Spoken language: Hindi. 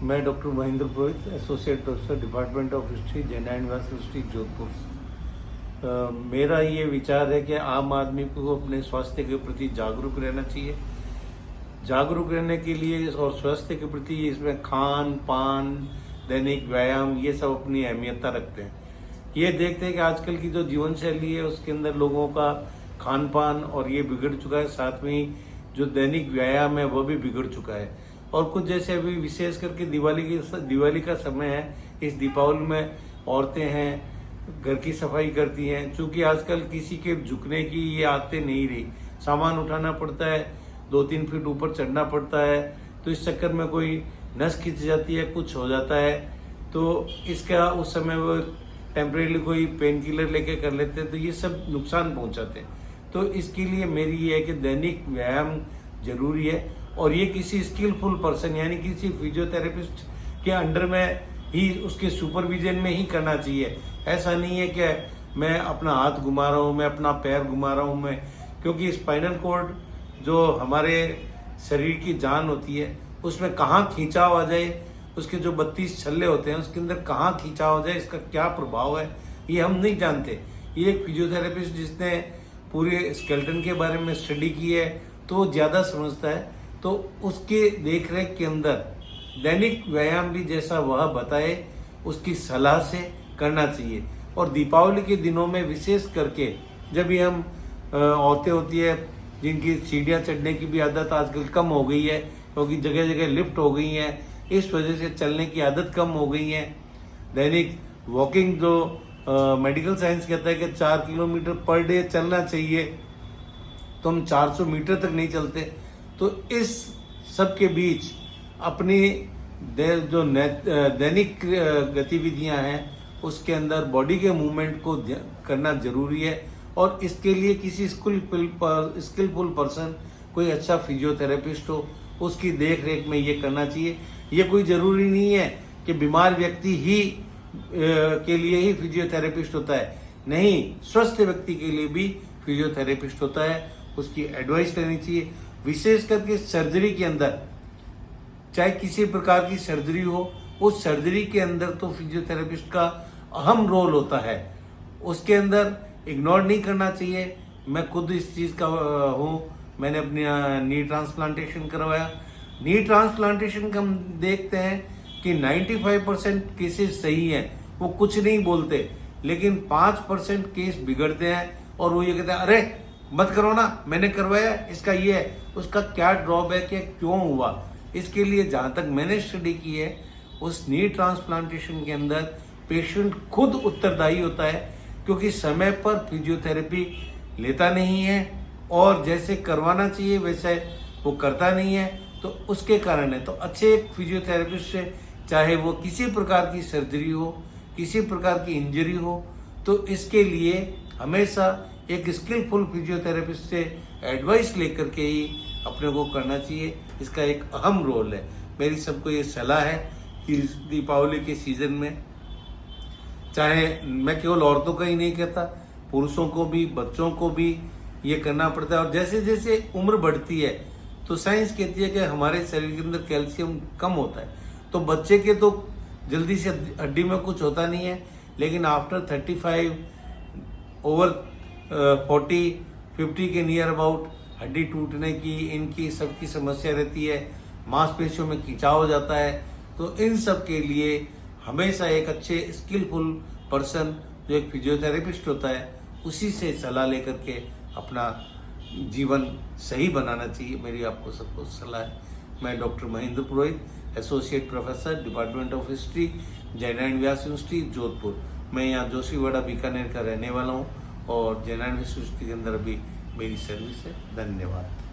मैं doctor Mahendra Purohit, associate professor, department of history, Jain university Jodhpur. मेरा ये विचार है कि आम आदमी को अपने स्वास्थ्य के प्रति जागरूक रहना चाहिए। जागरूक रहने के लिए और स्वास्थ्य के प्रति इसमें खान पान, दैनिक व्यायाम, ये सब अपनी अहमियतता रखते हैं। ये देखते हैं कि आजकल की जो जीवन शैली है उसके अंदर लोगों का खान पान और ये बिगड़ चुका है, साथ में ही जो दैनिक व्यायाम है वह भी बिगड़ चुका है। और कुछ जैसे अभी विशेष करके दिवाली का समय है, इस दीपावली में औरतें हैं घर की सफाई करती हैं। चूंकि आजकल किसी के झुकने की ये आदतें नहीं रही, सामान उठाना पड़ता है, 2-3 फीट ऊपर चढ़ना पड़ता है, तो इस चक्कर में कोई नस खिंच जाती है, कुछ हो जाता है, तो इसका उस समय वो टेम्परेरी कोई पेन किलर लेके कर लेते हैं, तो ये सब नुकसान पहुंचाते हैं। तो इसके लिए मेरी ये है कि दैनिक व्यायाम जरूरी है, और ये किसी स्किलफुल पर्सन यानी किसी फिजियोथेरेपिस्ट के अंडर में ही, उसके सुपरविजन में ही करना चाहिए। ऐसा नहीं है कि मैं अपना हाथ घुमा रहा हूँ, मैं अपना पैर घुमा रहा हूँ, क्योंकि स्पाइनल कॉर्ड जो हमारे शरीर की जान होती है उसमें कहाँ खींचाव आ जाए, उसके जो 32 छल्ले होते हैं उसके अंदर कहाँ खींचाव आ जाए, इसका क्या प्रभाव है ये हम नहीं जानते। ये एक फिजियोथेरेपिस्ट जिसने पूरे स्केलेटन के बारे में स्टडी की है तो वो ज़्यादा समझता है, तो उसके देख रेख के अंदर दैनिक व्यायाम भी जैसा वह बताए उसकी सलाह से करना चाहिए। और दीपावली के दिनों में विशेष करके जब भी हम औरतें होती है जिनकी सीढ़ियाँ चढ़ने की भी आदत आजकल कम हो गई है, क्योंकि जगह जगह लिफ्ट हो गई हैं, इस वजह से चलने की आदत कम हो गई है। दैनिक वॉकिंग जो मेडिकल साइंस कहता है कि 4 किलोमीटर पर डे चलना चाहिए, तो हम 400 मीटर तक नहीं चलते। तो इस सब के बीच अपनी जो दैनिक गतिविधियां हैं उसके अंदर बॉडी के मूवमेंट को करना जरूरी है, और इसके लिए किसी स्किलफुल पर्सन, कोई अच्छा फिजियोथेरेपिस्ट हो, उसकी देख रेख में ये करना चाहिए। ये कोई ज़रूरी नहीं है कि बीमार व्यक्ति ही के लिए ही फिजियोथेरेपिस्ट होता है, नहीं, स्वस्थ व्यक्ति के लिए भी फिजियोथेरेपिस्ट होता है, उसकी एडवाइस लेनी चाहिए। विशेष करके सर्जरी के अंदर, चाहे किसी प्रकार की सर्जरी हो, उस सर्जरी के अंदर तो फिजियोथेरेपिस्ट का अहम रोल होता है, उसके अंदर इग्नोर नहीं करना चाहिए। मैं खुद इस चीज़ का हूँ, मैंने अपनी नी ट्रांसप्लांटेशन करवाया। नी ट्रांसप्लांटेशन का हम देखते हैं कि 95% केसेस सही हैं, वो कुछ नहीं बोलते, लेकिन 5% केस बिगड़ते हैं और वो ये कहते हैं अरे मत करो ना, मैंने करवाया, इसका ये है, उसका क्या ड्रॉबैक है, क्यों हुआ। इसके लिए जहाँ तक मैंने स्टडी की है, उस नी ट्रांसप्लांटेशन के अंदर पेशेंट खुद उत्तरदायी होता है, क्योंकि समय पर फिजियोथेरेपी लेता नहीं है और जैसे करवाना चाहिए वैसे वो करता नहीं है, तो उसके कारण है। तो अच्छे फिजियोथेरेपिस्ट से, चाहे वो किसी प्रकार की सर्जरी हो, किसी प्रकार की इंजरी हो, तो इसके लिए हमेशा एक स्किलफुल फिजियोथेरेपिस्ट से एडवाइस लेकर के ही अपने को करना चाहिए। इसका एक अहम रोल है। मेरी सबको ये सलाह है कि दीपावली के सीज़न में, चाहे मैं केवल औरतों का ही नहीं कहता, पुरुषों को भी, बच्चों को भी ये करना पड़ता है। और जैसे जैसे उम्र बढ़ती है तो साइंस कहती है कि हमारे शरीर के अंदर कैल्शियम कम होता है, तो बच्चे के तो जल्दी से हड्डी में कुछ होता नहीं है, लेकिन आफ्टर 35 ओवर 40-50 के नियर अबाउट हड्डी टूटने की, इनकी सबकी समस्या रहती है, मांसपेशियों में खिंचाव हो जाता है। तो इन सब के लिए हमेशा एक अच्छे स्किलफुल पर्सन जो एक फिजियोथेरेपिस्ट होता है उसी से सलाह लेकर के अपना जीवन सही बनाना चाहिए। मेरी आपको सबको सलाह है। मैं doctor Mahendra Purohit, associate professor, department of history, Jain university Jodhpur. मैं यहाँ जोशीवाड़ा बीकानेर का रहने वाला हूँ और जैन यूनिवर्सिटी के अंदर अभी मेरी सर्विस है। धन्यवाद।